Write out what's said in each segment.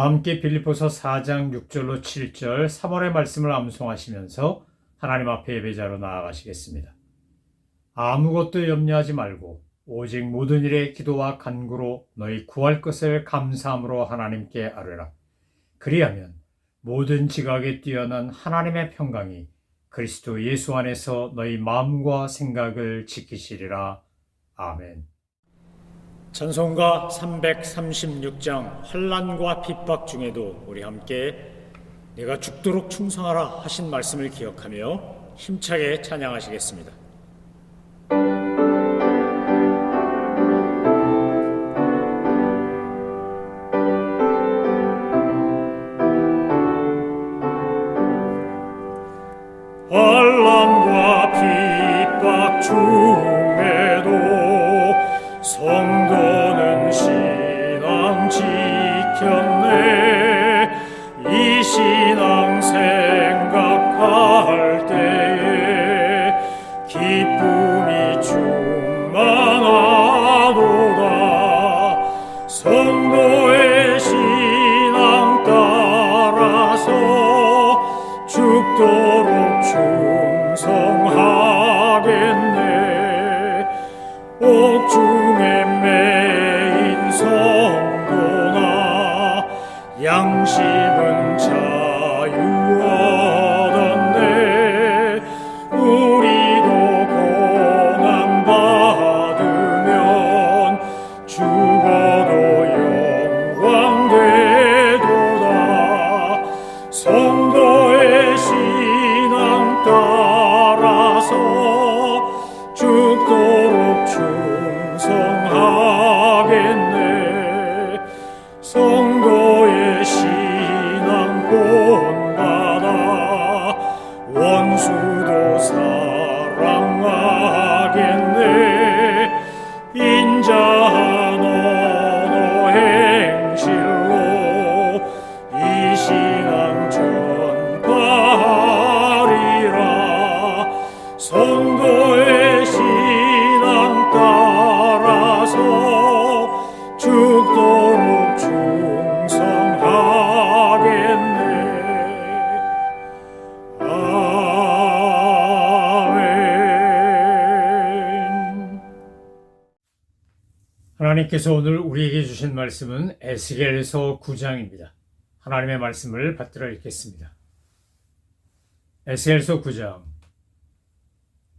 다 함께 빌립보서 4장 6절로 7절 3월의 말씀을 암송하시면서 하나님 앞에 예배자로 나아가시겠습니다. 아무것도 염려하지 말고 오직 모든 일에 기도와 간구로 너희 구할 것을 감사함으로 하나님께 아뢰라. 그리하면 모든 지각에 뛰어난 하나님의 평강이 그리스도 예수 안에서 너희 마음과 생각을 지키시리라. 아멘. 찬송가 336장 환난과 핍박 중에도 우리 함께 내가 죽도록 충성하라 하신 말씀을 기억하며 힘차게 찬양하시겠습니다. 환난과 핍박 중에도 성도는 신앙 지켰네. 이 신앙 생각할 때에 기쁨이 충만하도다. 성도의 신앙 따라서 죽도록 충성하겠네. 옥중에 매인 성도나 양심은 자유 얻었네. 우리도 고난 받으면 죽어도 영광 되도다. 성도의 신앙 따라서 죽도록 충성하겠네. 성도의 신앙 본받아 원수도 사랑하겠네. 인자한 언어 행실로 이 신앙 전파하리라. 성도의 신앙 따라서 죽도록 충성하겠네. 아멘. 하나님께서 오늘 우리에게 주신 말씀은 에스겔서 9장입니다. 하나님의 말씀을 받들어 읽겠습니다. 에스겔서 9장.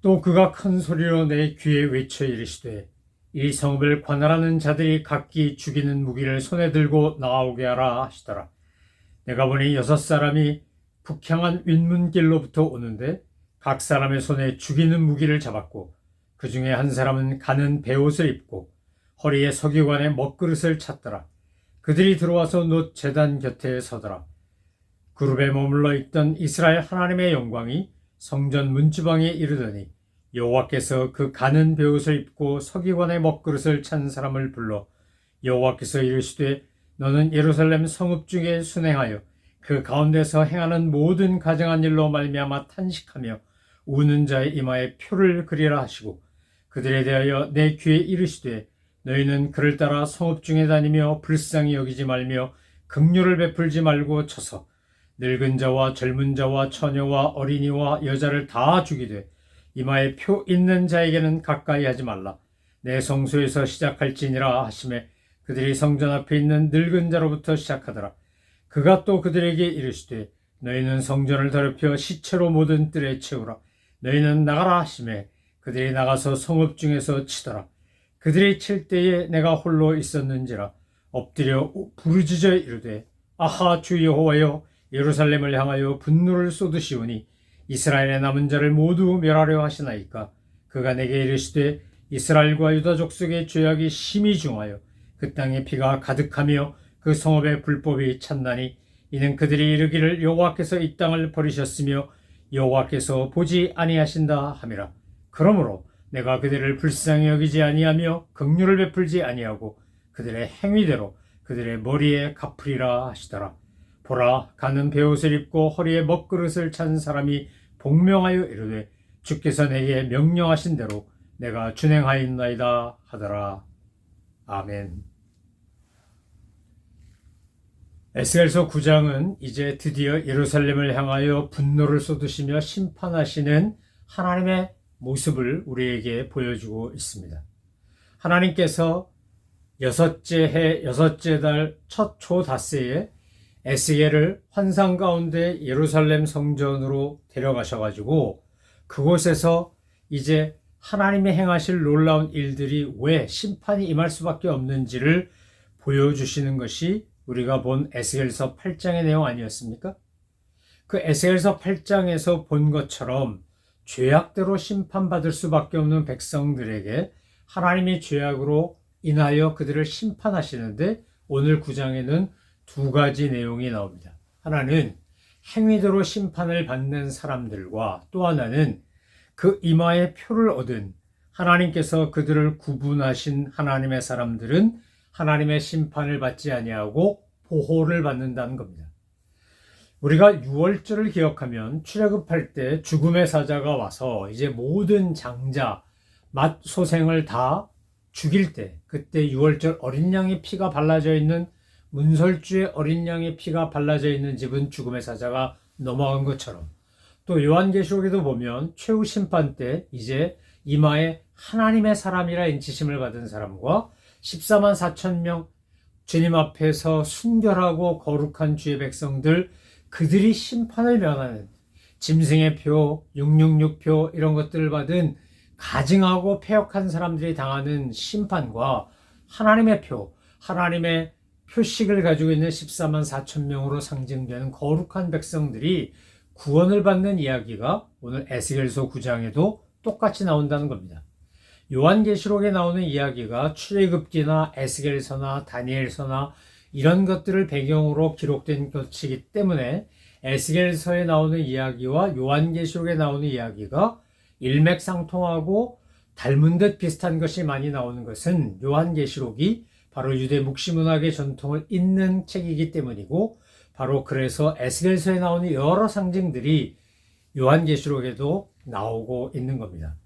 또 그가 큰 소리로 내 귀에 외쳐 이르시되 이 성읍을 관할하는 자들이 각기 죽이는 무기를 손에 들고 나오게 하라 하시더라. 내가 보니 6사람이 북향한 윗문길로부터 오는데 각 사람의 손에 죽이는 무기를 잡았고 그 중에 한 사람은 가는 베옷을 입고 허리에 서기관에 먹그릇을 찼더라. 그들이 들어와서 놋 제단 곁에 서더라. 그룹에 머물러 있던 이스라엘 하나님의 영광이 성전 문지방에 이르더니 여호와께서 그 가는 베옷을 입고 서기관의 먹그릇을 찬 사람을 불러 여호와께서 이르시되 너는 예루살렘 성읍 중에 순행하여 그 가운데서 행하는 모든 가증한 일로 말미암아 탄식하며 우는 자의 이마에 표를 그리라 하시고 그들에 대하여 내 귀에 이르시되 너희는 그를 따라 성읍 중에 다니며 불쌍히 여기지 말며 긍휼을 베풀지 말고 쳐서 늙은 자와 젊은 자와 처녀와 어린이와 여자를 다 죽이되 이마에 표 있는 자에게는 가까이 하지 말라. 내 성소에서 시작할지니라 하시매 그들이 성전 앞에 있는 늙은 자로부터 시작하더라. 그가 또 그들에게 이르시되 너희는 성전을 더럽혀 시체로 모든 뜰에 채우라. 너희는 나가라 하시매 그들이 나가서 성읍 중에서 치더라. 그들이 칠 때에 내가 홀로 있었는지라 엎드려 부르짖어 이르되 아하 주 여호와여 예루살렘을 향하여 분노를 쏟으시오니 이스라엘의 남은 자를 모두 멸하려 하시나이까. 그가 내게 이르시되 이스라엘과 유다 족속의 죄악이 심히 중하여 그 땅에 피가 가득하며 그 성읍의 불법이 찼나니 이는 그들이 이르기를 여호와께서 이 땅을 버리셨으며 여호와께서 보지 아니하신다 함이라. 그러므로 내가 그들을 불쌍히 여기지 아니하며 긍휼을 베풀지 아니하고 그들의 행위대로 그들의 머리에 갚으리라 하시더라. 보라, 가는 베옷을 입고 허리에 먹그릇을 찬 사람이 복명하여 이르되 주께서 내게 명령하신 대로 내가 준행하였나이다 하더라. 아멘. 에스겔서 9장은 이제 드디어 예루살렘을 향하여 분노를 쏟으시며 심판하시는 하나님의 모습을 우리에게 보여주고 있습니다. 하나님께서 여섯째 해 여섯째 달 첫 초닷새에 에스겔을 환상 가운데 예루살렘 성전으로 데려가셔가지고 그곳에서 이제 하나님이 행하실 놀라운 일들이 왜 심판이 임할 수밖에 없는지를 보여주시는 것이 우리가 본 에스겔서 8장의 내용 아니었습니까? 그 에스겔서 8장에서 본 것처럼 죄악대로 심판받을 수밖에 없는 백성들에게 하나님이 죄악으로 인하여 그들을 심판하시는데 오늘 9장에는 두 가지 내용이 나옵니다. 하나는 행위대로 심판을 받는 사람들과 또 하나는 그 이마에 표를 얻은 하나님께서 그들을 구분하신 하나님의 사람들은 하나님의 심판을 받지 아니하고 보호를 받는다는 겁니다. 우리가 유월절을 기억하면 출애굽할 때 죽음의 사자가 와서 이제 모든 장자, 맏소생을 다 죽일 때 그때 유월절 어린 양의 피가 발라져 있는 문설주의 어린 양의 피가 발라져 있는 집은 죽음의 사자가 넘어간 것처럼 또 요한계시록에도 보면 최후 심판 때 이제 이마에 하나님의 사람이라 인치심을 받은 사람과 14만 4천 명 주님 앞에서 순결하고 거룩한 주의 백성들 그들이 심판을 면하는 짐승의 표, 666표 이런 것들을 받은 가증하고 패역한 사람들이 당하는 심판과 하나님의 표, 하나님의 표식을 가지고 있는 14만 4천 명으로 상징되는 거룩한 백성들이 구원을 받는 이야기가 오늘 에스겔서 9장에도 똑같이 나온다는 겁니다. 요한계시록에 나오는 이야기가 출애굽기나 에스겔서나 다니엘서나 이런 것들을 배경으로 기록된 것이기 때문에 에스겔서에 나오는 이야기와 요한계시록에 나오는 이야기가 일맥상통하고 닮은 듯 비슷한 것이 많이 나오는 것은 요한계시록이 바로 유대 묵시문학의 전통을 잇는 책이기 때문이고 바로 그래서 에스겔서에 나오는 여러 상징들이 요한계시록에도 나오고 있는 겁니다.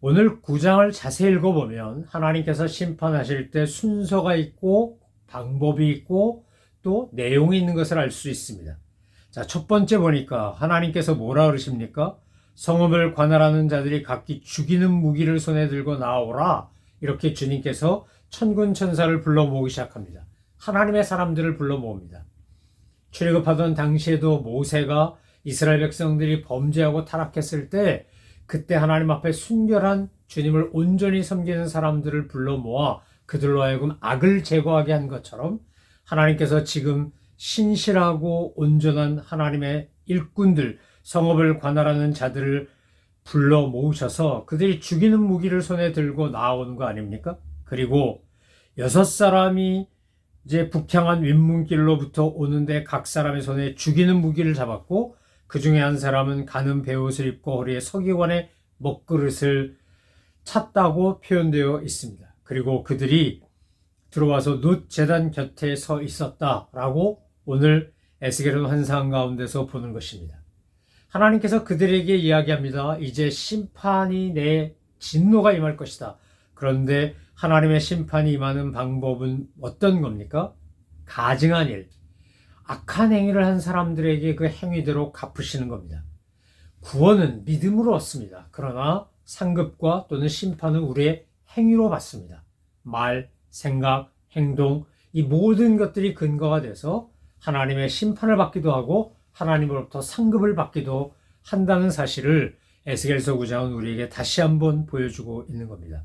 오늘 9장을 자세히 읽어보면 하나님께서 심판하실 때 순서가 있고 방법이 있고 또 내용이 있는 것을 알 수 있습니다. 자, 첫 번째 보니까 하나님께서 뭐라 그러십니까? 성읍을 관할하는 자들이 각기 죽이는 무기를 손에 들고 나오라. 이렇게 주님께서 천군 천사를 불러 모으기 시작합니다. 하나님의 사람들을 불러 모읍니다. 출애굽하던 당시에도 모세가 이스라엘 백성들이 범죄하고 타락했을 때 그때 하나님 앞에 순결한 주님을 온전히 섬기는 사람들을 불러 모아 그들로 하여금 악을 제거하게 한 것처럼 하나님께서 지금 신실하고 온전한 하나님의 일꾼들, 성읍을 관할하는 자들을 불러 모으셔서 그들이 죽이는 무기를 손에 들고 나오는 거 아닙니까? 그리고 6사람이 이제 북향한 윗문길로부터 오는데 각 사람의 손에 죽이는 무기를 잡았고 그 중에 한 사람은 가는 베옷을 입고 허리에 서기관의 먹그릇을 찼다고 표현되어 있습니다. 그리고 그들이 들어와서 놋 제단 곁에 서 있었다라고 오늘 에스겔은 환상 가운데서 보는 것입니다. 하나님께서 그들에게 이야기합니다. 이제 심판이 내 진노가 임할 것이다. 그런데 하나님의 심판이 임하는 방법은 어떤 겁니까? 가증한 일, 악한 행위를 한 사람들에게 그 행위대로 갚으시는 겁니다. 구원은 믿음으로 얻습니다. 그러나 상급과 또는 심판은 우리의 행위로 받습니다. 말, 생각, 행동 이 모든 것들이 근거가 돼서 하나님의 심판을 받기도 하고 하나님으로부터 상급을 받기도 한다는 사실을 에스겔서 9장은 우리에게 다시 한번 보여주고 있는 겁니다.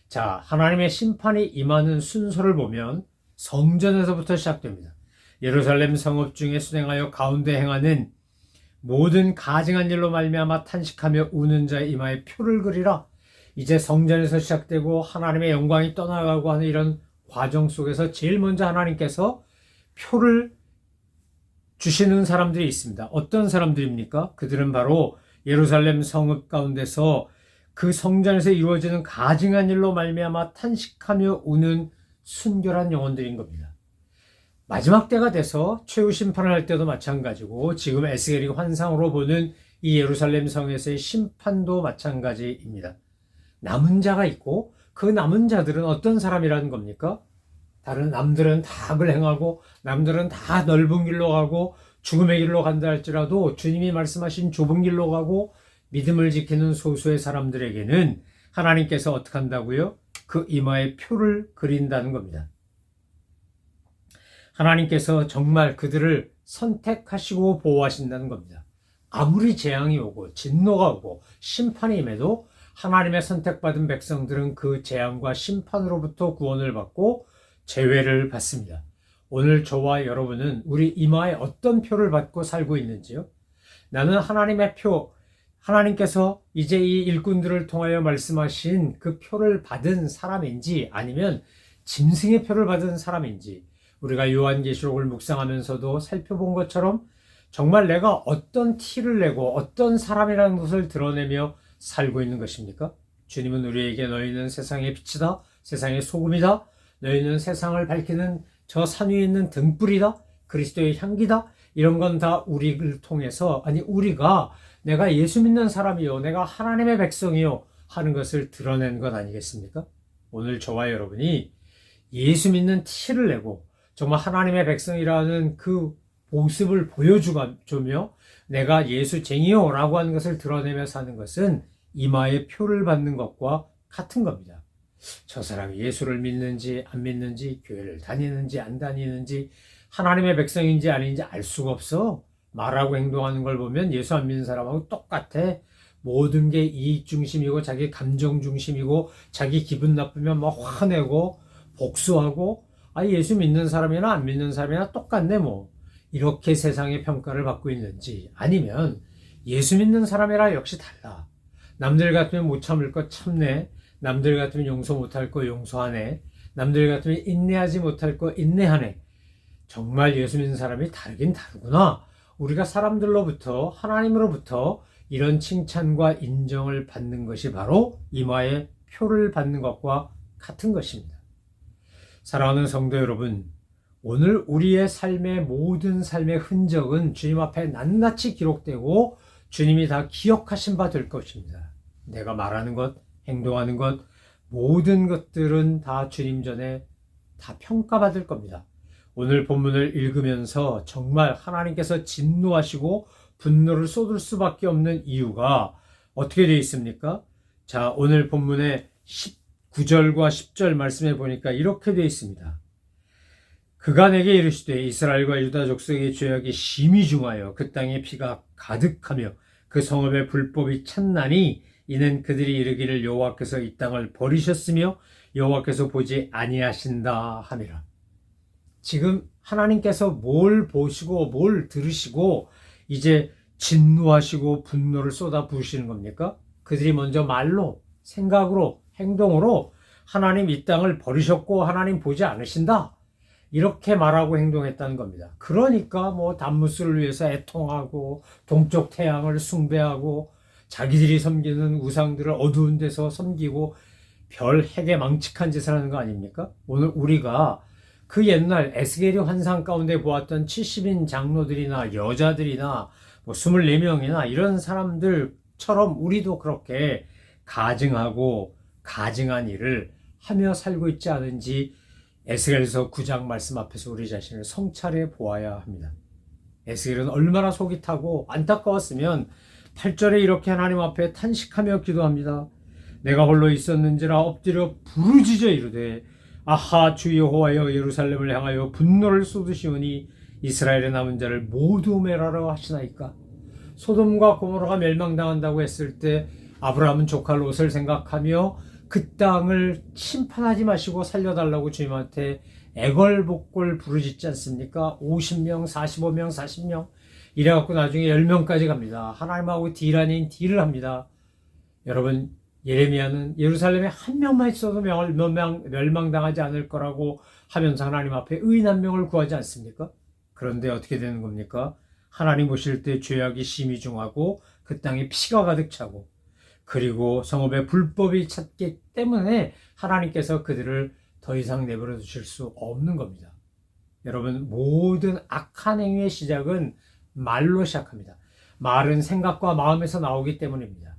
자, 하나님의 심판이 임하는 순서를 보면 성전에서부터 시작됩니다. 예루살렘 성읍 중에 순행하여 가운데 행하는 모든 가증한 일로 말미암아 탄식하며 우는 자의 이마에 표를 그리라. 이제 성전에서 시작되고 하나님의 영광이 떠나가고 하는 이런 과정 속에서 제일 먼저 하나님께서 표를 주시는 사람들이 있습니다. 어떤 사람들입니까? 그들은 바로 예루살렘 성읍 가운데서 그 성전에서 이루어지는 가증한 일로 말미암아 탄식하며 우는 순결한 영혼들인 겁니다. 마지막 때가 돼서 최후 심판을 할 때도 마찬가지고 지금 에스겔이 환상으로 보는 이 예루살렘 성에서의 심판도 마찬가지입니다. 남은 자가 있고 그 남은 자들은 어떤 사람이라는 겁니까? 다른 남들은 다 악을 행하고 남들은 다 넓은 길로 가고 죽음의 길로 간다 할지라도 주님이 말씀하신 좁은 길로 가고 믿음을 지키는 소수의 사람들에게는 하나님께서 어떻게 한다고요? 그 이마에 표를 그린다는 겁니다. 하나님께서 정말 그들을 선택하시고 보호하신다는 겁니다. 아무리 재앙이 오고 진노가 오고 심판이 임해도 하나님의 선택받은 백성들은 그 재앙과 심판으로부터 구원을 받고 제외를 받습니다. 오늘 저와 여러분은 우리 이마에 어떤 표를 받고 살고 있는지요? 나는 하나님의 표, 하나님께서 이제 이 일꾼들을 통하여 말씀하신 그 표를 받은 사람인지 아니면 짐승의 표를 받은 사람인지 우리가 요한계시록을 묵상하면서도 살펴본 것처럼 정말 내가 어떤 티를 내고 어떤 사람이라는 것을 드러내며 살고 있는 것입니까? 주님은 우리에게 너희는 세상의 빛이다, 세상의 소금이다, 너희는 세상을 밝히는 저 산 위에 있는 등불이다, 그리스도의 향기다, 이런 건 다 우리를 통해서, 아니 우리가 내가 예수 믿는 사람이요, 내가 하나님의 백성이요 하는 것을 드러낸 것 아니겠습니까? 오늘 저와 여러분이 예수 믿는 티를 내고 정말 하나님의 백성이라는 그 모습을 보여주며 내가 예수쟁이요 라고 하는 것을 드러내며 사는 것은 이마에 표를 받는 것과 같은 겁니다. 저 사람이 예수를 믿는지 안 믿는지, 교회를 다니는지 안 다니는지, 하나님의 백성인지 아닌지 알 수가 없어. 말하고 행동하는 걸 보면 예수 안 믿는 사람하고 똑같아. 모든 게 이익 중심이고 자기 감정 중심이고 자기 기분 나쁘면 막 화내고 복수하고, 예수 믿는 사람이나 안 믿는 사람이나 똑같네 뭐. 이렇게 세상의 평가를 받고 있는지, 아니면 예수 믿는 사람이라 역시 달라. 남들 같으면 못 참을 거 참네, 남들 같으면 용서 못할 거 용서하네, 남들 같으면 인내하지 못할 거 인내하네. 정말 예수 믿는 사람이 다르긴 다르구나. 우리가 사람들로부터, 하나님으로부터 이런 칭찬과 인정을 받는 것이 바로 이마에 표를 받는 것과 같은 것입니다. 사랑하는 성도 여러분, 오늘 우리의 삶의 모든 삶의 흔적은 주님 앞에 낱낱이 기록되고 주님이 다 기억하신 바 될 것입니다. 내가 말하는 것, 행동하는 것, 모든 것들은 다 주님 전에 다 평가받을 겁니다. 오늘 본문을 읽으면서 정말 하나님께서 진노하시고 분노를 쏟을 수밖에 없는 이유가 어떻게 되어 있습니까? 자, 오늘 본문의 19절과 10절 말씀해 보니까 이렇게 되어 있습니다. 그가 내게 이르시되 이스라엘과 유다 족속의 죄악이 심히 중하여 그 땅에 피가 가득하며 그 성읍의 불법이 찼나니 이는 그들이 이르기를 여호와께서 이 땅을 버리셨으며 여호와께서 보지 아니하신다 함이라. 지금 하나님께서 뭘 보시고 뭘 들으시고 이제 진노하시고 분노를 쏟아 부으시는 겁니까? 그들이 먼저 말로, 생각으로, 행동으로 하나님 이 땅을 버리셨고 하나님 보지 않으신다, 이렇게 말하고 행동했다는 겁니다. 그러니까 단무스를 위해서 애통하고 동쪽 태양을 숭배하고 자기들이 섬기는 우상들을 어두운 데서 섬기고 별 핵에 망측한 짓을 하는 거 아닙니까? 오늘 우리가 그 옛날 에스겔이 환상 가운데 보았던 70인 장로들이나 여자들이나 24명이나 이런 사람들처럼 우리도 그렇게 가증하고 가증한 일을 하며 살고 있지 않은지 에스겔서 9장 말씀 앞에서 우리 자신을 성찰해 보아야 합니다. 에스겔은 얼마나 속이 타고 안타까웠으면 8절에 이렇게 하나님 앞에 탄식하며 기도합니다. 내가 홀로 있었는지라 엎드려 부르짖어 이르되 아하 주 여호와여 예루살렘을 향하여 분노를 쏟으시오니 이스라엘의 남은 자를 모두 멸하라 하시나이까. 소돔과 고모라가 멸망당한다고 했을 때 아브라함은 조카 롯을 생각하며 그 땅을 심판하지 마시고 살려달라고 주님한테 애걸복걸 부르짖지 않습니까? 50명, 45명, 40명 이래갖고 나중에 10명까지 갑니다. 하나님하고 딜 아닌 딜을 합니다. 여러분, 예레미야는 예루살렘에 한 명만 있어도 멸망당하지 않을 거라고 하면서 하나님 앞에 의인 한 명을 구하지 않습니까? 그런데 어떻게 되는 겁니까? 하나님 보실 때 죄악이 심히 중하고 그 땅에 피가 가득 차고 그리고 성읍에 불법이 찼기 때문에 하나님께서 그들을 더 이상 내버려 두실 수 없는 겁니다. 여러분, 모든 악한 행위의 시작은 말로 시작합니다. 말은 생각과 마음에서 나오기 때문입니다.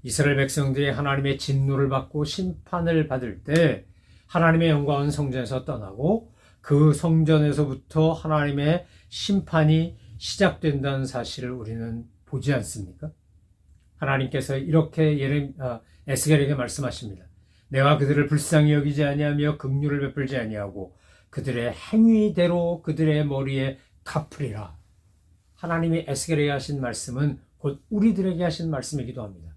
이스라엘 백성들이 하나님의 진노를 받고 심판을 받을 때 하나님의 영광은 성전에서 떠나고 그 성전에서부터 하나님의 심판이 시작된다는 사실을 우리는 보지 않습니까? 하나님께서 이렇게 에스겔에게 말씀하십니다. 내가 그들을 불쌍히 여기지 아니하며 긍휼을 베풀지 아니하고 그들의 행위대로 그들의 머리에 갚으리라. 하나님이 에스겔에게 하신 말씀은 곧 우리들에게 하신 말씀이기도 합니다.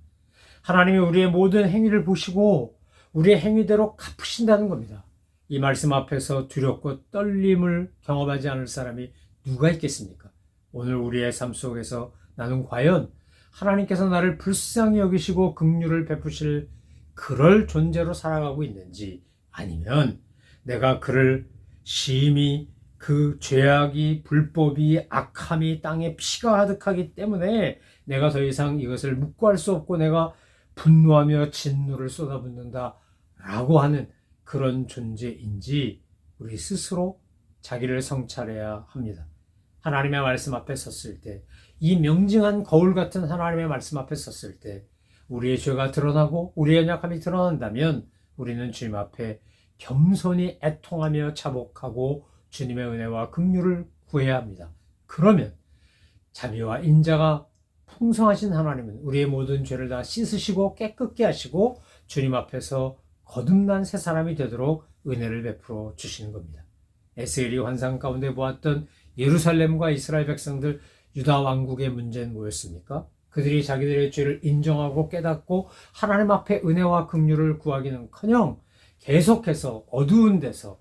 하나님이 우리의 모든 행위를 보시고 우리의 행위대로 갚으신다는 겁니다. 이 말씀 앞에서 두렵고 떨림을 경험하지 않을 사람이 누가 있겠습니까? 오늘 우리의 삶 속에서 나는 과연 하나님께서 나를 불쌍히 여기시고 긍휼을 베푸실 그럴 존재로 살아가고 있는지, 아니면 내가 그를 심히 그 죄악이, 불법이, 악함이 땅에 피가 가득하기 때문에 내가 더 이상 이것을 묵고할 수 없고 내가 분노하며 진노를 쏟아붓는다 라고 하는 그런 존재인지 우리 스스로 자기를 성찰해야 합니다. 하나님의 말씀 앞에 섰을 때, 이 명징한 거울 같은 하나님의 말씀 앞에 섰을 때 우리의 죄가 드러나고 우리의 연약함이 드러난다면 우리는 주님 앞에 겸손히 애통하며 자복하고 주님의 은혜와 긍휼을 구해야 합니다. 그러면 자비와 인자가 풍성하신 하나님은 우리의 모든 죄를 다 씻으시고 깨끗게 하시고 주님 앞에서 거듭난 새 사람이 되도록 은혜를 베풀어 주시는 겁니다. 에스겔이 환상 가운데 보았던 예루살렘과 이스라엘 백성들, 유다 왕국의 문제는 뭐였습니까? 그들이 자기들의 죄를 인정하고 깨닫고 하나님 앞에 은혜와 긍휼을 구하기는커녕 계속해서 어두운 데서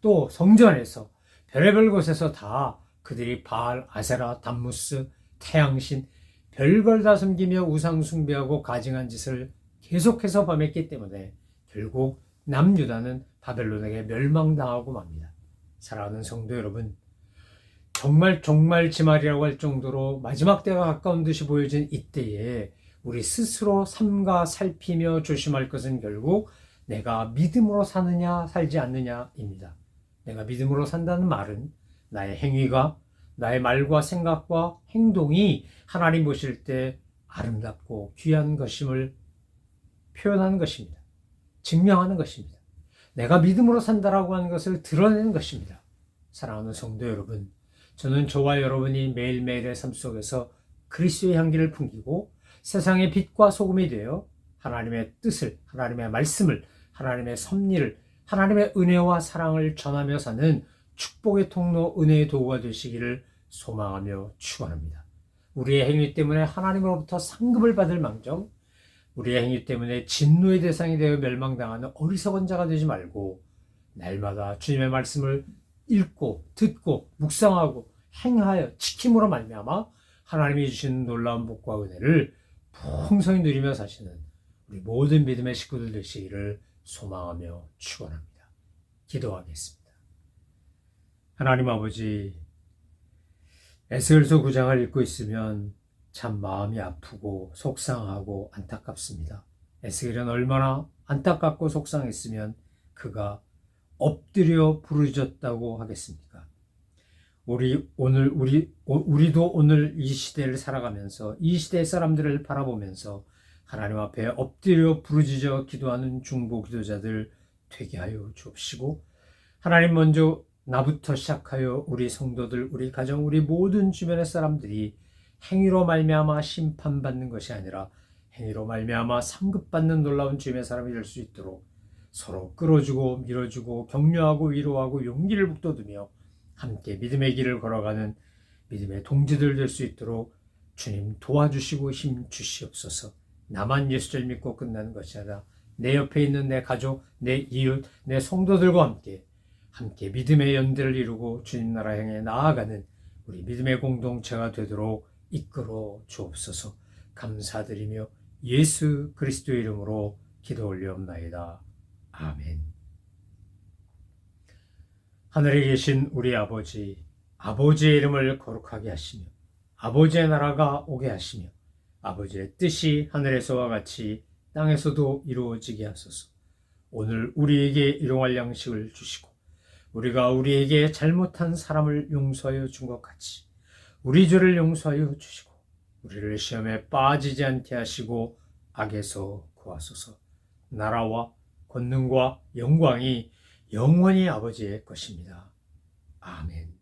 또 성전에서 별의별 곳에서 다 그들이 바알, 아세라, 담무스, 태양신 별걸 다 섬기며 우상 숭배하고 가증한 짓을 계속해서 범했기 때문에 결국 남유다는 바벨론에게 멸망당하고 맙니다. 사랑하는 성도 여러분, 정말 지말이라고 할 정도로 마지막 때가 가까운 듯이 보여진 이때에 우리 스스로 삼가 살피며 조심할 것은 결국 내가 믿음으로 사느냐 살지 않느냐입니다. 내가 믿음으로 산다는 말은 나의 행위가, 나의 말과 생각과 행동이 하나님 보실 때 아름답고 귀한 것임을 표현하는 것입니다. 증명하는 것입니다. 내가 믿음으로 산다라고 하는 것을 드러내는 것입니다. 사랑하는 성도 여러분, 저는 저와 여러분이 매일매일의 삶 속에서 그리스도의 향기를 풍기고 세상의 빛과 소금이 되어 하나님의 뜻을, 하나님의 말씀을, 하나님의 섭리를, 하나님의 은혜와 사랑을 전하며 사는 축복의 통로, 은혜의 도구가 되시기를 소망하며 축원합니다. 우리의 행위 때문에 하나님으로부터 상급을 받을 망정, 우리의 행위 때문에 진노의 대상이 되어 멸망당하는 어리석은 자가 되지 말고 날마다 주님의 말씀을 읽고 듣고 묵상하고 행하여 지킴으로 말미암아 하나님이 주시는 놀라운 복과 은혜를 풍성히 누리며 사시는 우리 모든 믿음의 식구들 되시기를 소망하며 축원합니다. 기도하겠습니다. 하나님 아버지, 에스겔서 9장을 읽고 있으면 참 마음이 아프고 속상하고 안타깝습니다. 에스겔은 얼마나 안타깝고 속상했으면 그가 엎드려 부르짖었다고 하겠습니까? 우리도 오늘 이 시대를 살아가면서 이 시대의 사람들을 바라보면서 하나님 앞에 엎드려 부르짖어 기도하는 중보 기도자들 되게 하여 주옵시고, 하나님 먼저 나부터 시작하여 우리 성도들, 우리 가정, 우리 모든 주변의 사람들이 행위로 말미암아 심판받는 것이 아니라 행위로 말미암아 상급받는 놀라운 주님의 사람이 될 수 있도록 서로 끌어주고 밀어주고 격려하고 위로하고 용기를 북돋우며 함께 믿음의 길을 걸어가는 믿음의 동지들 될 수 있도록 주님 도와주시고 힘 주시옵소서. 나만 예수를 믿고 끝나는 것이 아니라 내 옆에 있는 내 가족, 내 이웃, 내 성도들과 함께 믿음의 연대를 이루고 주님 나라 향해 나아가는 우리 믿음의 공동체가 되도록 이끌어 주옵소서. 감사드리며 예수 그리스도의 이름으로 기도 올리옵나이다. 아멘. 하늘에 계신 우리 아버지, 아버지의 이름을 거룩하게 하시며 아버지의 나라가 오게 하시며 아버지의 뜻이 하늘에서와 같이 땅에서도 이루어지게 하소서. 오늘 우리에게 일용할 양식을 주시고 우리가 우리에게 잘못한 사람을 용서하여 준 것 같이 우리 죄를 용서하여 주시고 우리를 시험에 빠지지 않게 하시고 악에서 구하소서. 나라와 권능과 영광이 영원히 아버지의 것입니다. 아멘.